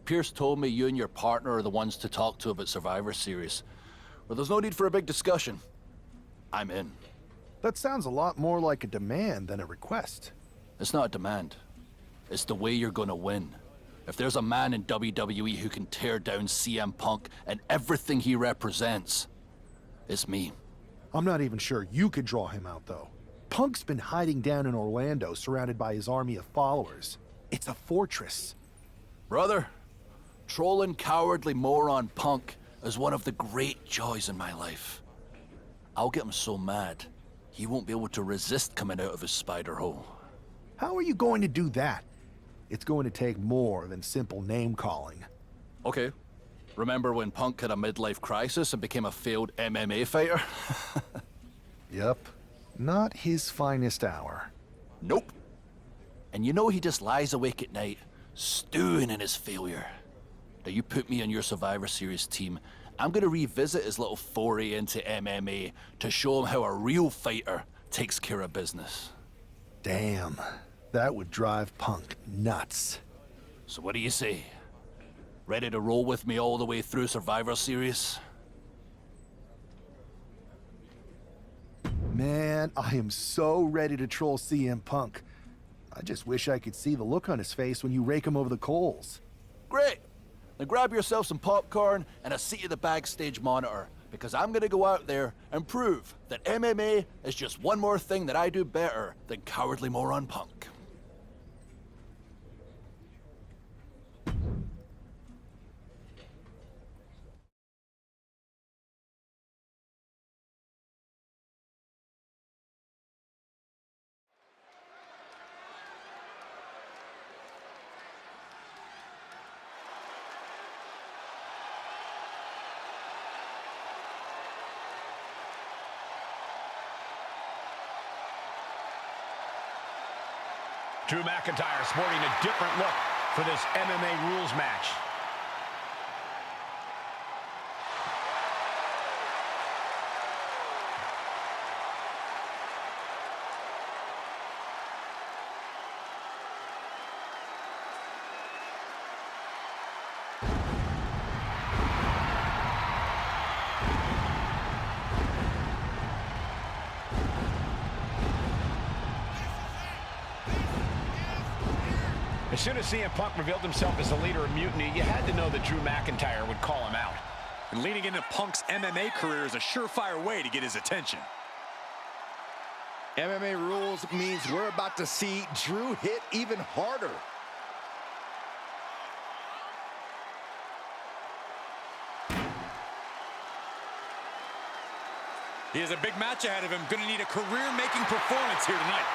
Pearce told me you and your partner are the ones to talk to about Survivor Series. Well, there's no need for a big discussion. I'm in. That sounds a lot more like a demand than a request. It's not a demand. It's the way you're gonna win. If there's a man in WWE who can tear down CM Punk and everything he represents, it's me. I'm not even sure you could draw him out, though. Punk's been hiding down in Orlando, surrounded by his army of followers. It's a fortress. Brother, trolling cowardly moron Punk is one of the great joys in my life. I'll get him so mad, he won't be able to resist coming out of his spider hole. How are you going to do that? It's going to take more than simple name-calling. Okay. Remember when Punk had a midlife crisis and became a failed MMA fighter? Yep. Not his finest hour. Nope. And you know he just lies awake at night, stewing in his failure. Now you put me on your Survivor Series team, I'm gonna revisit his little foray into MMA to show him how a real fighter takes care of business. Damn. That would drive Punk nuts. So what do you say? Ready to roll with me all the way through Survivor Series? Man, I am so ready to troll CM Punk. I just wish I could see the look on his face when you rake him over the coals. Great! Then grab yourself some popcorn and a seat at the backstage monitor, because I'm gonna go out there and prove that MMA is just one more thing that I do better than cowardly moron Punk. Drew McIntyre sporting a different look for this MMA rules match. As soon as CM Punk revealed himself as the leader of Mutiny, you had to know that Drew McIntyre would call him out. And leading into Punk's MMA career is a surefire way to get his attention. MMA rules means we're about to see Drew hit even harder. He has a big match ahead of him. Going to need a career-making performance here tonight.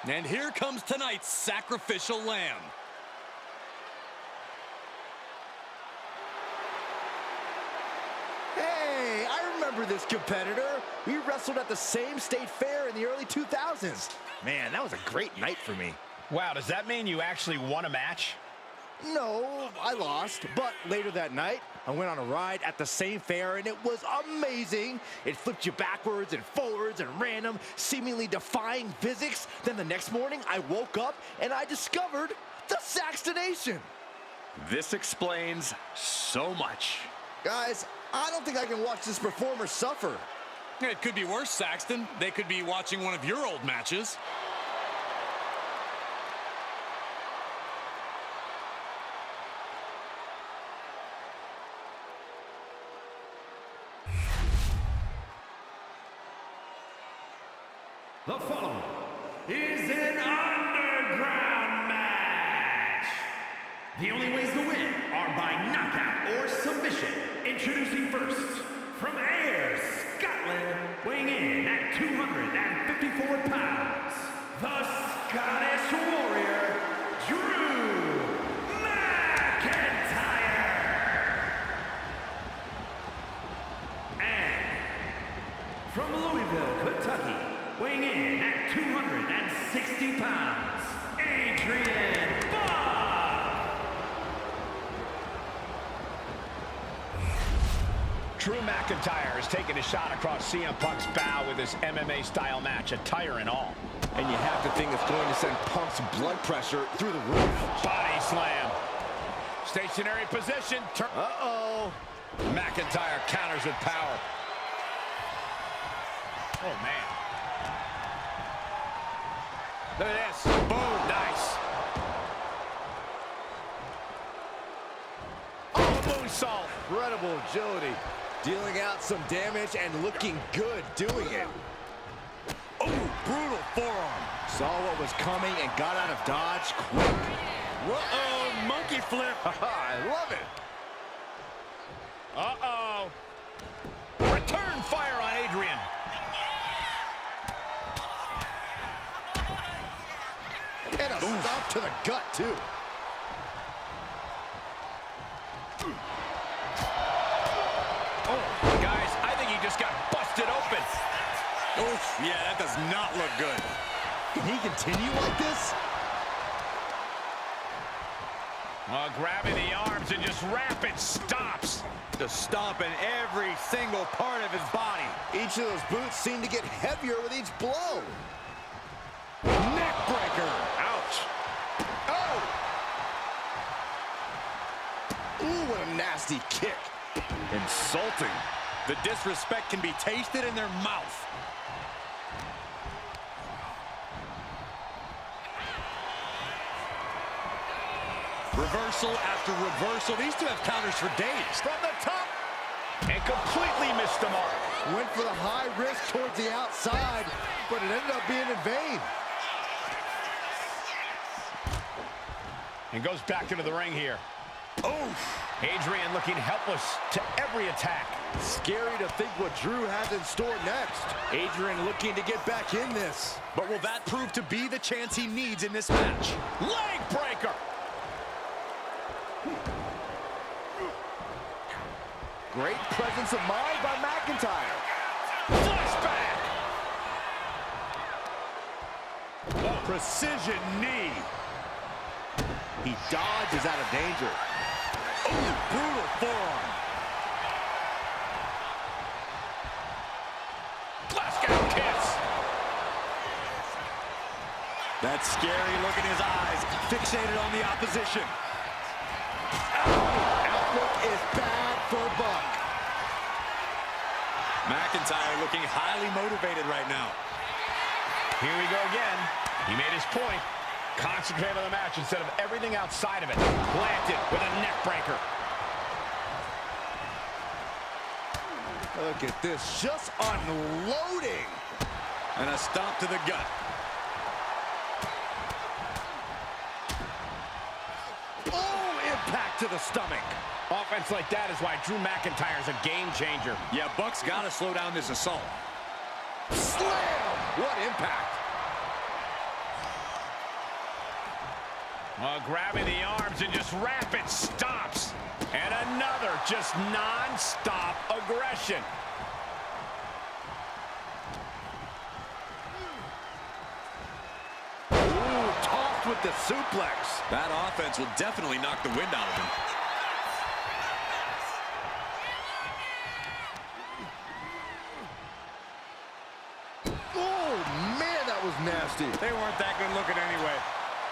And here comes tonight's sacrificial lamb. Hey, I remember this competitor. We wrestled at the same state fair in the early 2000s. Man, that was a great night for me. Wow, does that mean you actually won a match? No, I lost, but later that night, I went on a ride at the same fair, and it was amazing. It flipped you backwards and forwards and random, seemingly defying physics. Then the next morning, I woke up, and I discovered the Saxtonation. This explains so much. Guys, I don't think I can watch this performer suffer. It could be worse, Saxton. They could be watching one of your old matches. The following is an underground match. The only ways to win are by knockout or submission. Introducing first, from Ayr, Scotland, weighing in at 254 pounds, the Scottish Warrior, Drew McIntyre. And from Louisville, Kentucky, weighing in at 260 pounds, Adrian Buck. Drew McIntyre is taking a shot across CM Punk's bow with his MMA-style match, attire and all. And you have to think it's going to send Punk's blood pressure through the roof. Body slam. Stationary position. Uh-oh. McIntyre counters with power. Oh, man. Look at this. Boom. Nice. Oh, moonsault. Incredible agility. Dealing out some damage and looking good doing it. Oh, brutal forearm. Saw what was coming and got out of dodge quick. Uh-oh, monkey flip. I love it. Uh-oh. Return fire on Adrian. And a stomp to the gut, too. Oh, guys, I think he just got busted open. Oof, yeah, that does not look good. Can he continue like this? Grabbing the arms and just rapid stops. Just stomping every single part of his body. Each of those boots seem to get heavier with each blow. Neck breaker. Ouch. Oh! Ooh, what a nasty kick. Insulting. The disrespect can be tasted in their mouth. Reversal after reversal. These two have counters for days. From the top. And completely missed the mark. Went for the high risk towards the outside, but it ended up being in vain. And goes back into the ring here. Oof. Adrian looking helpless to every attack. Scary to think what Drew has in store next. Adrian looking to get back in this. But will that prove to be the chance he needs in this match? Leg breaker. Great presence of mind by McIntyre. Flashback. Precision knee. He dodges out of danger. Ooh, brutal forearm. Glasgow kiss. That scary look in his eyes, fixated on the opposition. Outlook is bad for Buck. McIntyre looking highly motivated right now. Here we go again. He made his point. Concentrate on the match instead of everything outside of it. Planted with a neck breaker. Look at this, just unloading. And a stomp to the gut. Oh, impact to the stomach. Offense like that is why Drew McIntyre's a game changer. Yeah, Buck's got to slow down this assault. Slam! What impact. Grabbing the arms and just rapid stops. And another just non-stop aggression. Ooh, tossed with the suplex. That offense will definitely knock the wind out of him. Oh, man, that was nasty. They weren't that good looking anyway.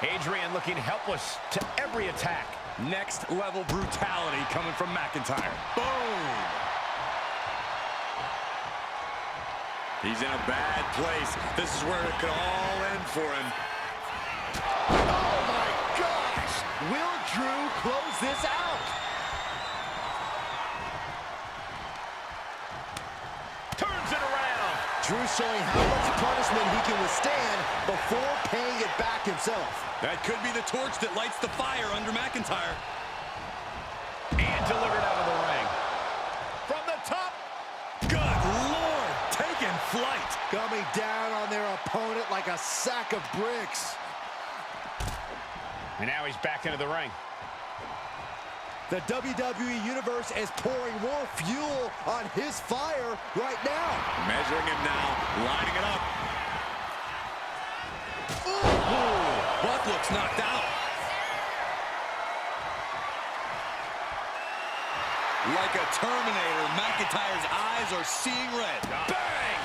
Adrian looking helpless to every attack. Next level brutality coming from McIntyre. Boom! He's in a bad place. This is where it could all end for him. Oh, my gosh. Will Drew close this out? Turns it around. Drew showing how much punishment he can withstand before paying it back himself. That could be the torch that lights the fire under McIntyre. And delivered out of the ring. From the top. Good Lord, taking flight. Coming down on their opponent like a sack of bricks. And now he's back into the ring. The WWE Universe is pouring more fuel on his fire right now. Measuring him now, lining it up. Ooh. Buck looks knocked out. Like a Terminator, McIntyre's eyes are seeing red. Bang!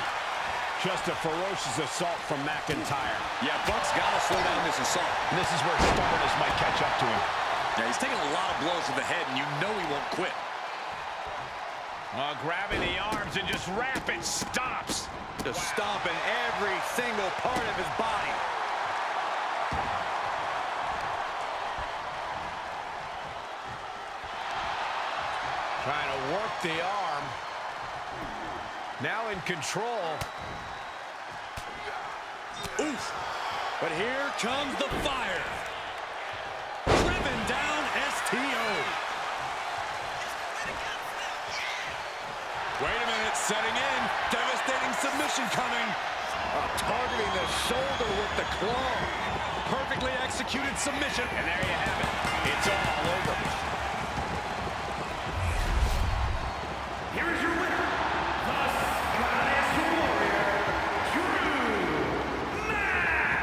Just a ferocious assault from McIntyre. Yeah, Buck's got to slow down this assault. And this is where stubbornness might catch up to him. Yeah, he's taking a lot of blows to the head, and you know he won't quit. Grabbing the arms and just rapid stops. Just stomping every single part of his body. Trying to work the arm. Now in control. Oof. But here comes the fire. Driven down STO. Wait a minute, setting in. Devastating submission coming. Targeting the shoulder with the claw. Perfectly executed submission. And there you have it. It's all over. Here is your winner, the Scottish Warrior, Drew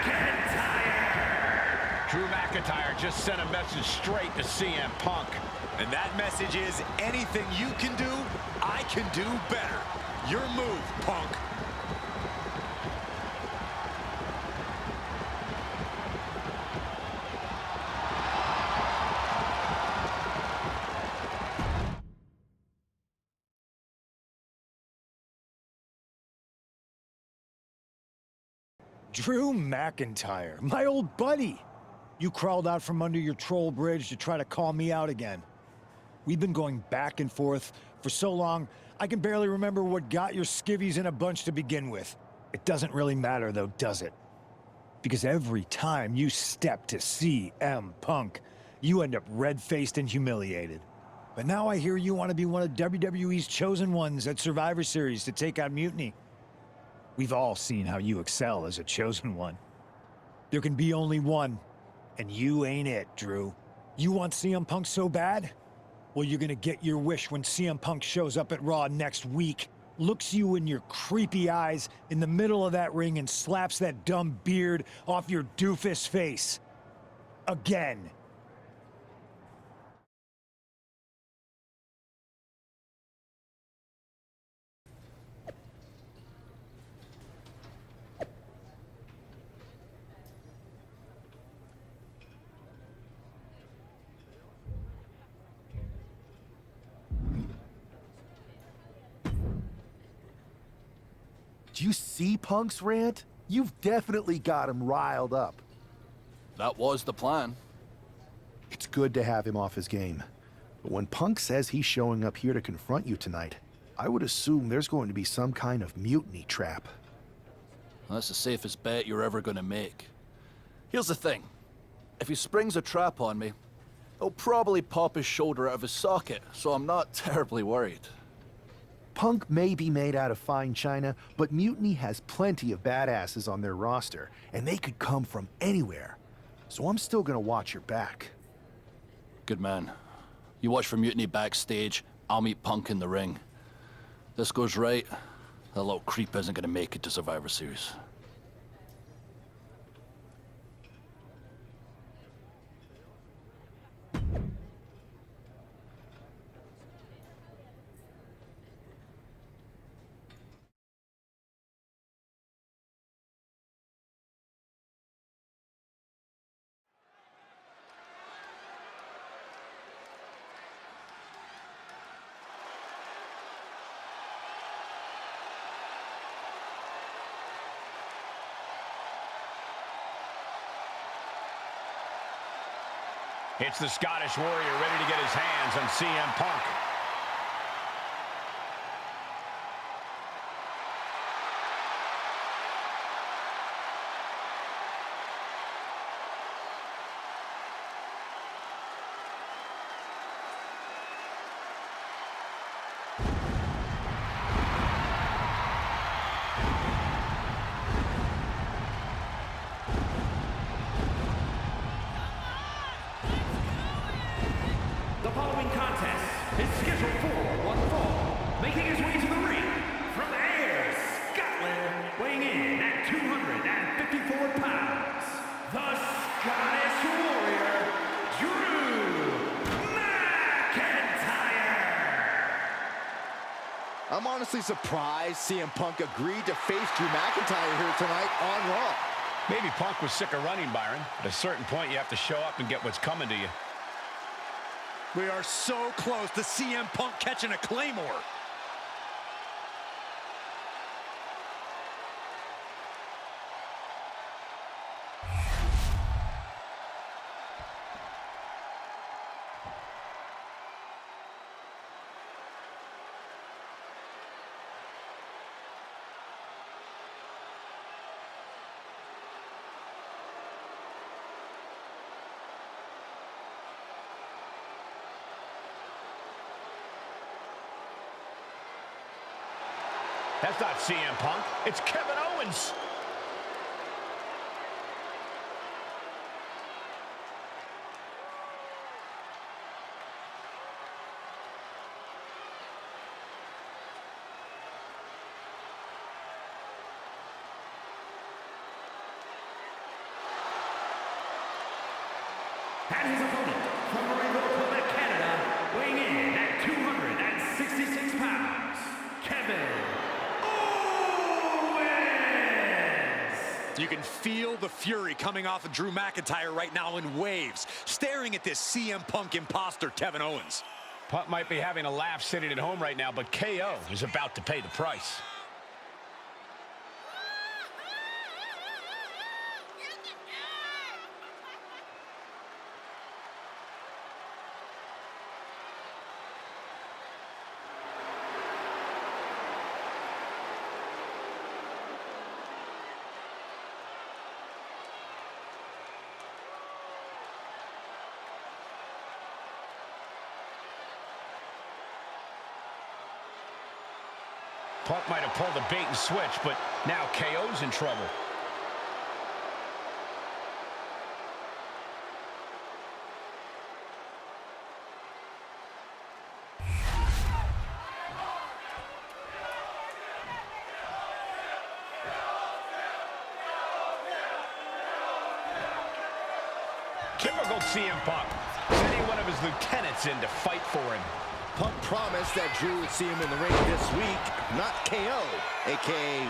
McIntyre. Drew McIntyre just sent a message straight to CM Punk. And that message is, anything you can do, I can do better. Your move, Punk. Drew McIntyre, my old buddy. You crawled out from under your troll bridge to try to call me out again. We've been going back and forth for so long, I can barely remember what got your skivvies in a bunch to begin with. It doesn't really matter though, does it? Because every time you step to CM Punk, you end up red-faced and humiliated. But now I hear you want to be one of WWE's chosen ones at Survivor Series to take out Mutiny. We've all seen how you excel as a chosen one. There can be only one, and you ain't it, Drew. You want CM Punk so bad? Well, you're gonna get your wish when CM Punk shows up at Raw next week, looks you in your creepy eyes in the middle of that ring and slaps that dumb beard off your doofus face. Again. Do you see Punk's rant? You've definitely got him riled up. That was the plan. It's good to have him off his game. But when Punk says he's showing up here to confront you tonight, I would assume there's going to be some kind of mutiny trap. That's the safest bet you're ever gonna make. Here's the thing. If he springs a trap on me, he'll probably pop his shoulder out of his socket, so I'm not terribly worried. Punk may be made out of fine china, but Mutiny has plenty of badasses on their roster, and they could come from anywhere. So I'm still gonna watch your back. Good man. You watch for Mutiny backstage, I'll meet Punk in the ring. This goes right, that little creep isn't gonna make it to Survivor Series. It's the Scottish Warrior ready to get his hands on CM Punk. The following contest is scheduled for one fall. Making his way to the ring from Ayr, Scotland, weighing in at 254 pounds, the Scottish Warrior, Drew McIntyre. I'm honestly surprised CM Punk agreed to face Drew McIntyre here tonight on Raw. Maybe Punk was sick of running, Byron. At a certain point, you have to show up and get what's coming to you. We are so close to CM Punk catching a Claymore. That's not CM Punk. It's Kevin Owens. And his opponent from Maryville, Quebec, Canada, weighing in at 266 pounds, Kevin Owens! You can feel the fury coming off of Drew McIntyre right now in waves, staring at this CM Punk imposter, Kevin Owens. Punk might be having a laugh sitting at home right now, but KO is about to pay the price. Punk might have pulled the bait and switch, but now KO's in trouble. Typical CM Punk, sending one of his lieutenants in to fight for him. Punk promised that Drew would see him in the ring this week, not KO, a.k.a.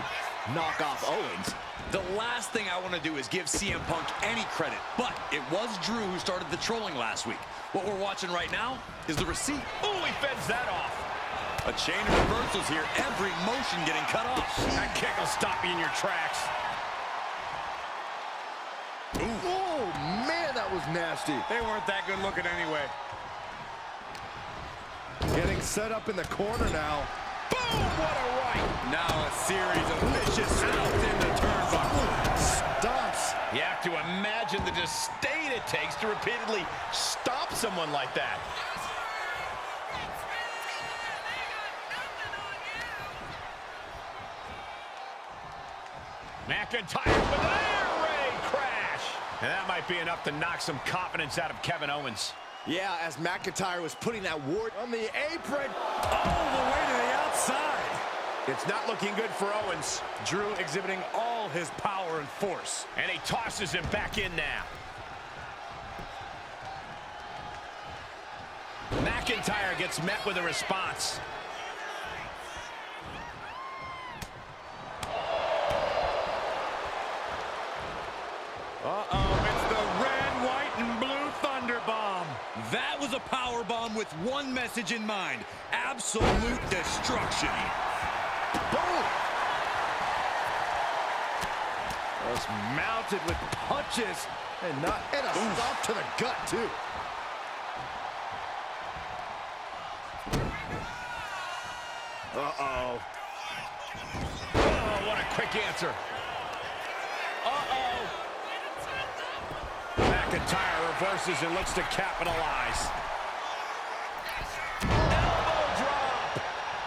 knock off Owens. The last thing I want to do is give CM Punk any credit, but it was Drew who started the trolling last week. What we're watching right now is the receipt. Ooh, he fends that off. A chain of reversals here, every motion getting cut off. That kick will stop you in your tracks. Ooh. Oh, man, that was nasty. They weren't that good looking anyway. Getting set up in the corner now. Boom, what a right. Now a series of vicious outs in the turnbuckle. Stomps. You have to imagine the disdain it takes to repeatedly stop someone like that. McIntyre with an air raid crash. And that might be enough to knock some confidence out of Kevin Owens. Yeah, as McIntyre was putting that ward on the apron. All the way to the outside. It's not looking good for Owens. Drew exhibiting all his power and force. And he tosses him back in now. McIntyre gets met with a response. It's the red, white, and blue Thunder Bomb. That was a power bomb with one message in mind. Absolute destruction. Boom! Was mounted with punches and a stomp to the gut, too. Uh-oh. Oh, what a quick answer. McIntyre reverses and looks to capitalize. Elbow drop.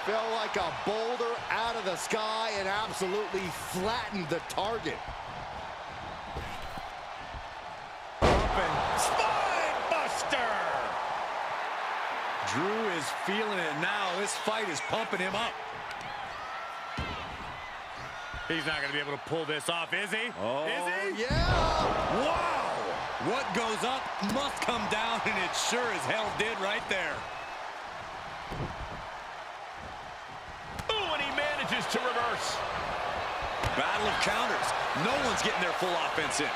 Fell like a boulder out of the sky and absolutely flattened the target. Spine buster. Drew is feeling it now. This fight is pumping him up. He's not going to be able to pull this off, is he? Oh, is he? Yeah! Wow! What goes up must come down, and it sure as hell did right there. Ooh, to reverse. Battle of counters. No one's getting their full offense in.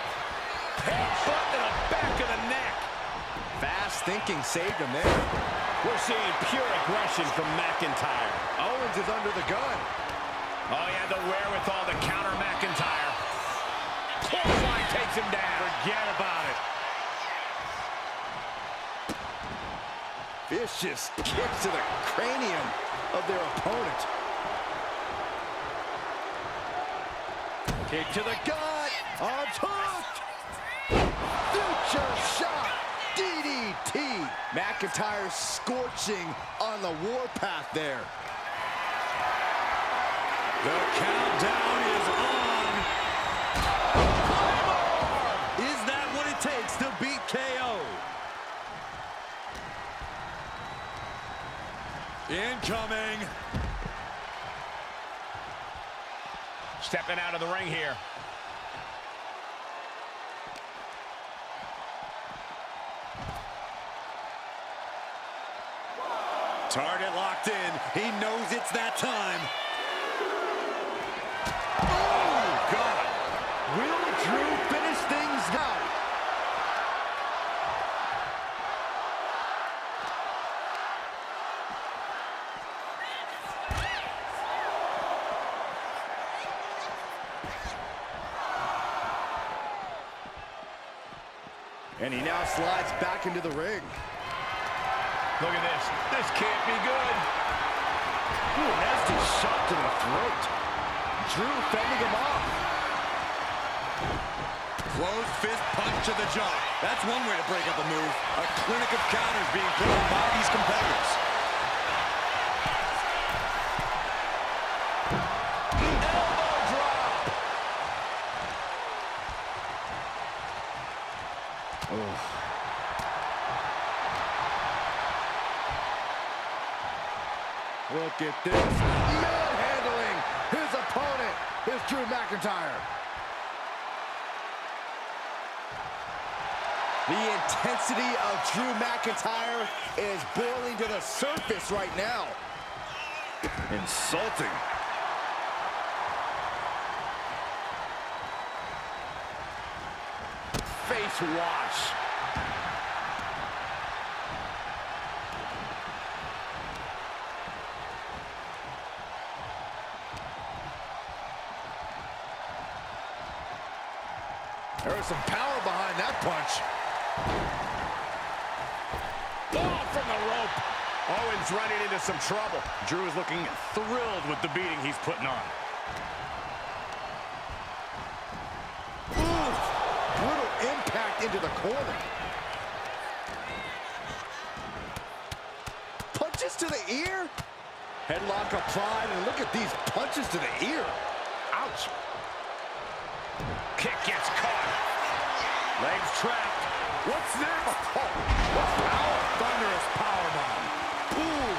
Headbutt to the back of the neck. Fast thinking saved him there. We're seeing pure aggression from McIntyre. Owens is under the gun. Oh, he had the wherewithal to counter McIntyre. Clothesline takes him down. Forget about it. Vicious kicks to the cranium of their opponent. Kick to the gut. Arms hooked. Future shot. DDT. McIntyre scorching on the warpath there. The countdown is on. Claymore! Is that what it takes to beat KO? Incoming. Stepping out of the ring here. Target locked in. He knows it's that time. Oh, God. Will Drew finish things out? And he now slides back into the ring. Look at this. This can't be good. Ooh, nasty shot to the throat. Drew fending him off. Closed fist punch to the jaw. That's one way to break up a move. A clinic of counters being put on by these competitors. Elbow drop. Look at this. Manhandling his opponent is Drew McIntyre. The intensity of Drew McIntyre is boiling to the surface right now. Insulting. Face wash. There was some power behind that punch. Oh, from the rope. Owens running into some trouble. Drew is looking thrilled with the beating he's putting on. Ooh, brutal impact into the corner. Punches to the ear. Headlock applied, and look at these punches to the ear. Ouch. Kick gets caught. Legs trapped. What's this? Oh, wow. Thunderous powerbomb. Ooh.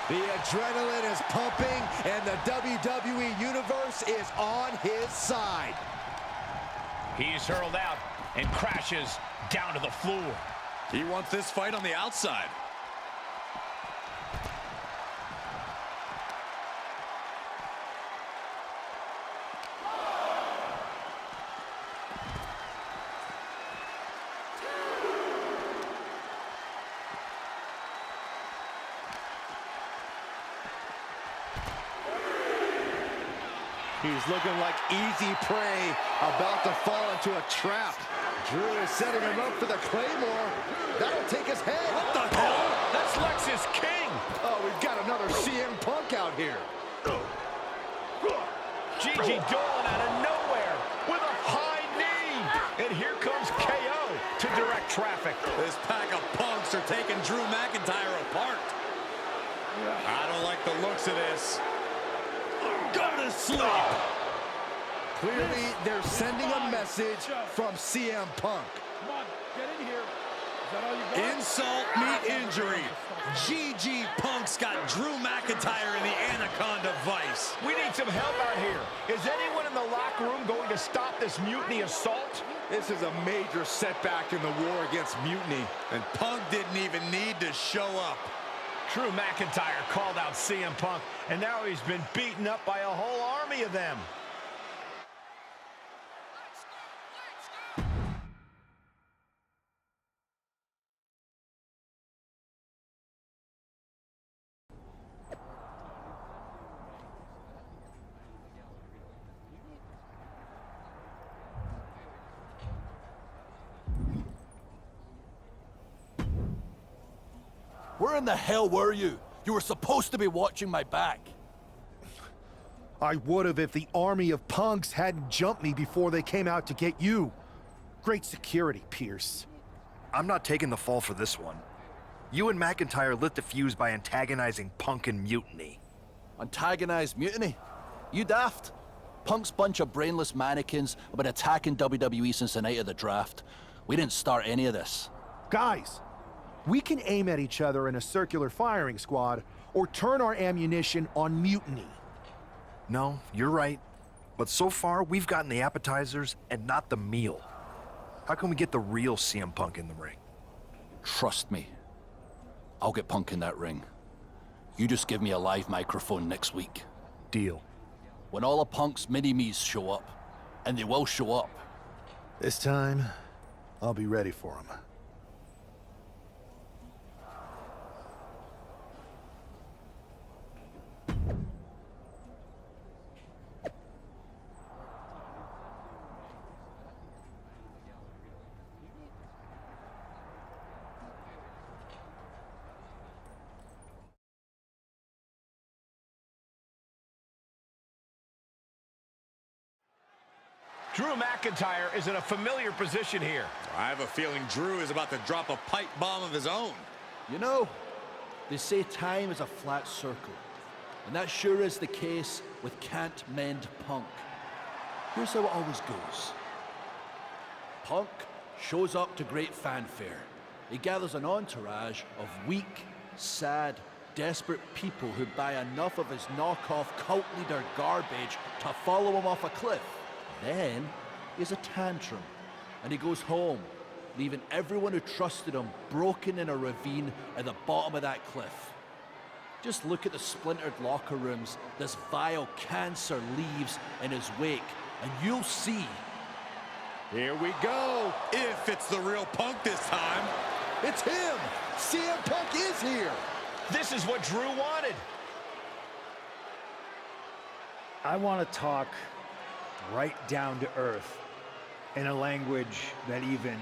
The adrenaline is pumping, and the WWE Universe is on his side. He's hurled out and crashes down to the floor. He wants this fight on the outside. He's looking like easy prey, about to fall into a trap. Drew is setting him up for the Claymore. That'll take his head. What the hell? That's Lexus King. Oh, we've got another CM Punk out here. Gigi Dolan out of nowhere with a high knee. And here comes KO to direct traffic. This pack of punks are taking Drew McIntyre apart. I don't like the looks of this. Go to sleep. Clearly, they're sending a message from CM Punk. Come on, get in here. Is that all you got? Insult meet injury. GG Punk's got Drew McIntyre in the Anaconda Vise. We need some help out here. Is anyone in the locker room going to stop this mutiny assault? This is a major setback in the war against Mutiny. And Punk didn't even need to show up. Drew McIntyre called out CM Punk, and now he's been beaten up by a whole army of them. Where in the hell were you? You were supposed to be watching my back. I would have if the army of punks hadn't jumped me before they came out to get you. Great security, Pearce. I'm not taking the fall for this one. You and McIntyre lit the fuse by antagonizing Punk and Mutiny. Antagonized Mutiny? You daft? Punk's bunch of brainless mannequins have been attacking WWE since the night of the draft. We didn't start any of this. Guys, we can aim at each other in a circular firing squad or turn our ammunition on Mutiny. No, you're right. But so far, we've gotten the appetizers and not the meal. How can we get the real CM Punk in the ring? Trust me. I'll get Punk in that ring. You just give me a live microphone next week. Deal. When all of Punk's mini-me's show up, and they will show up. This time, I'll be ready for them. Drew McIntyre is in a familiar position here. I have a feeling Drew is about to drop a pipe bomb of his own. You know, they say time is a flat circle. And that sure is the case with Can't Mend Punk. Here's how it always goes. Punk shows up to great fanfare. He gathers an entourage of weak, sad, desperate people who buy enough of his knockoff cult leader garbage to follow him off a cliff. Then he has a tantrum, and he goes home, leaving everyone who trusted him broken in a ravine at the bottom of that cliff. Just look at the splintered locker rooms this vile cancer leaves in his wake, and you'll see. Here we go. If it's the real Punk this time. It's him! CM Punk is here! This is what Drew wanted. I want to talk right down to earth in a language that even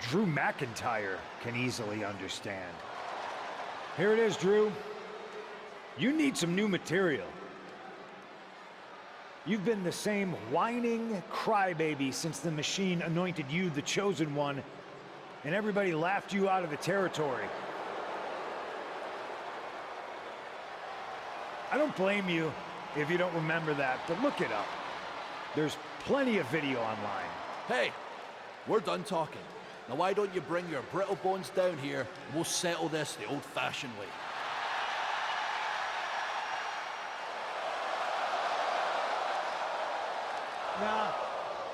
Drew McIntyre can easily understand. Here it is, Drew. You need some new material. You've been the same whining crybaby since the Machine anointed you the chosen one, and everybody laughed you out of the territory. I don't blame you if you don't remember that, but look it up. There's plenty of video online. Hey, we're done talking. Now why don't you bring your brittle bones down here, and we'll settle this the old-fashioned way. Nah,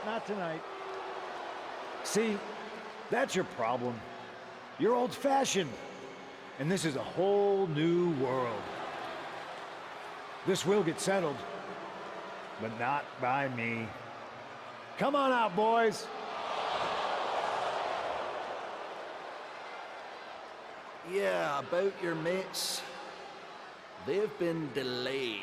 not tonight. See, that's your problem. You're old-fashioned, and this is a whole new world. This will get settled, but not by me. Come on out, boys. Yeah, about your mates. They've been delayed.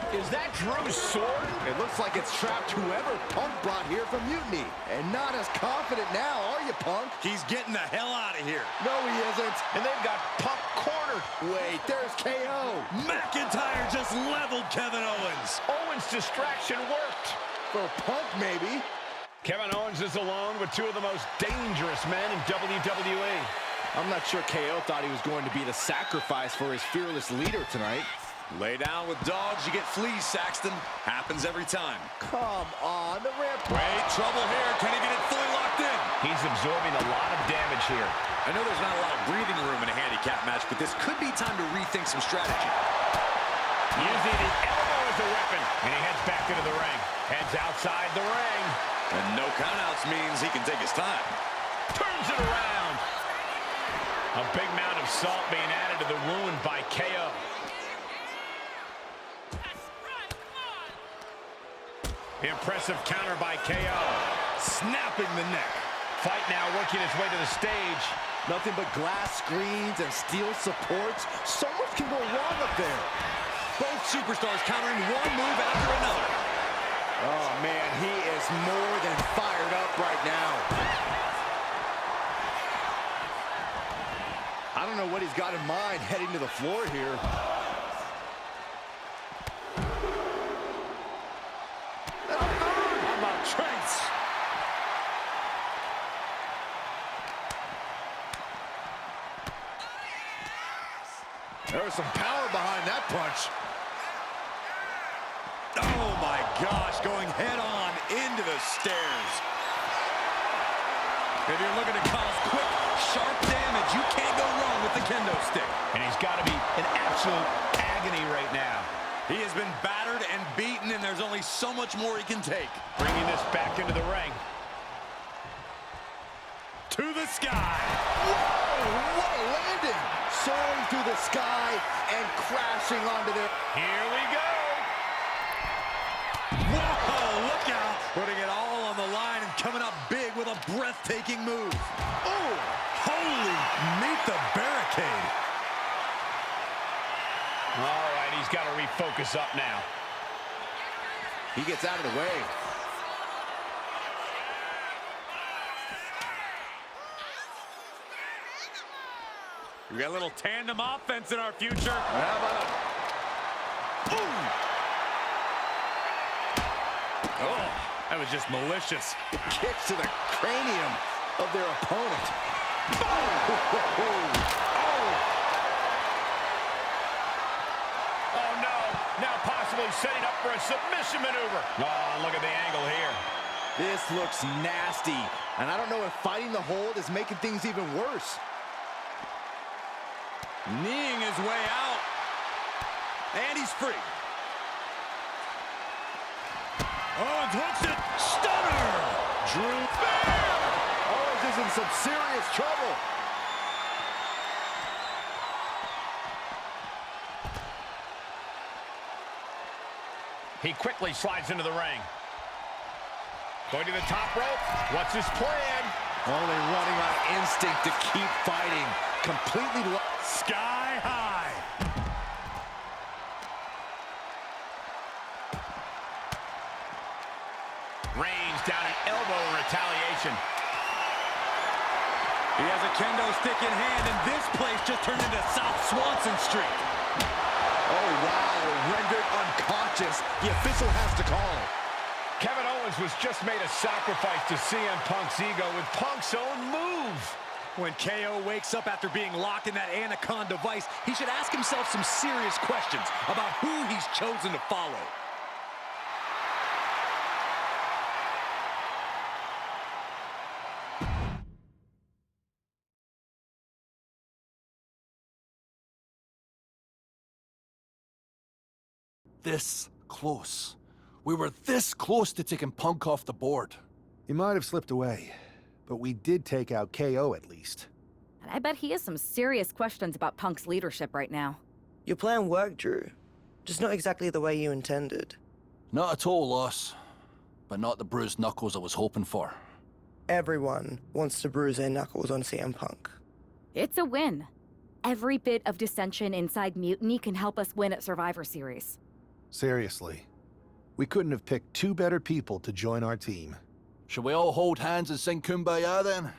Is that Drew's sword? It looks like it's trapped whoever Punk brought here from Mutiny. And not as confident now, are you, Punk? He's getting the hell out of here. No, he isn't. And they've got Punk cornered. Wait, there's KO. McIntyre just leveled Kevin Owens. Owens' distraction worked. For Punk, maybe. Kevin Owens is alone with two of the most dangerous men in WWE. I'm not sure KO thought he was going to be the sacrifice for his fearless leader tonight. Lay down with dogs, you get fleas, Saxton. Happens every time. Come on, the ramp. Wait, trouble here. Can he get it fully locked in? He's absorbing a lot of damage here. I know there's not a lot of breathing room in a handicap match, but this could be time to rethink some strategy. Using the elbow as a weapon, and he heads back into the ring. Heads outside the ring. And no countouts means he can take his time. Turns it around. A big amount of salt being added to the wound by KO. Impressive counter by KO. Snapping the neck. Fight now working its way to the stage. Nothing but glass screens and steel supports. So much can go wrong up there. Both superstars countering one move after another. Oh, man, he is more than fired up right now. I don't know what he's got in mind heading to the floor here. How about Trace? There was some power behind that punch. Oh my gosh, going head on into the stairs. If you're looking to cause quick, sharp damage, you can't go wrong with the kendo stick. And he's got to be in absolute agony right now. He has been battered and beaten, and there's only so much more he can take. Bringing this back into the ring. To the sky. Whoa, what a landing! Soaring through the sky and crashing onto their... Here we go. Whoa, look out. Putting it all on the line and coming up big with a breathtaking move. Oh, holy, meet the barricade. All right, he's got to refocus up now. He gets out of the way. We got a little tandem offense in our future. How about... Boom! Oh, that was just malicious. Kicks to the cranium of their opponent. Oh, no. Now possibly setting up for a submission maneuver. Oh, look at the angle here. This looks nasty. And I don't know if fighting the hold is making things even worse. Kneeing his way out. And he's free. Owens hooks it. Stunner! Drew. Owens is in some serious trouble. He quickly slides into the ring. Going to the top rope. What's his plan? Only running on instinct to keep fighting. Completely sky high. Range down an elbow in retaliation. He has a kendo stick in hand, and this place just turned into South Swanson Street. Oh, wow. Rendered unconscious. The official has to call it. Kevin Owens was just made a sacrifice to CM Punk's ego with Punk's own move. When KO wakes up after being locked in that Anaconda Vise, he should ask himself some serious questions about who he's chosen to follow. This close. We were this close to taking Punk off the board. He might have slipped away, but we did take out KO at least. And I bet he has some serious questions about Punk's leadership right now. Your plan worked, Drew. Just not exactly the way you intended. Not at all, Loss. But not the bruised knuckles I was hoping for. Everyone wants to bruise their knuckles on CM Punk. It's a win. Every bit of dissension inside Mutiny can help us win at Survivor Series. Seriously. We couldn't have picked two better people to join our team. Should we all hold hands and sing Kumbaya then?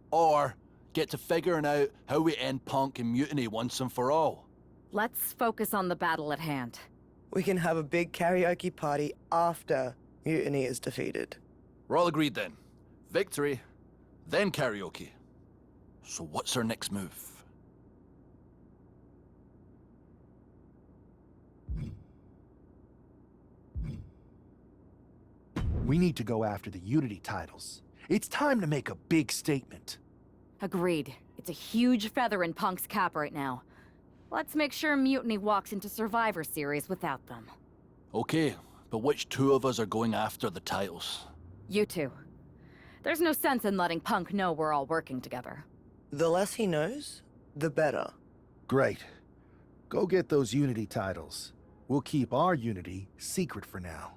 Or get to figuring out how we end Punk and Mutiny once and for all? Let's focus on the battle at hand. We can have a big karaoke party after Mutiny is defeated. We're all agreed then. Victory, then karaoke. So what's our next move? We need to go after the Unity titles. It's time to make a big statement. Agreed. It's a huge feather in Punk's cap right now. Let's make sure Mutiny walks into Survivor Series without them. Okay, but which two of us are going after the titles? You two. There's no sense in letting Punk know we're all working together. The less he knows, the better. Great. Go get those Unity titles. We'll keep our Unity secret for now.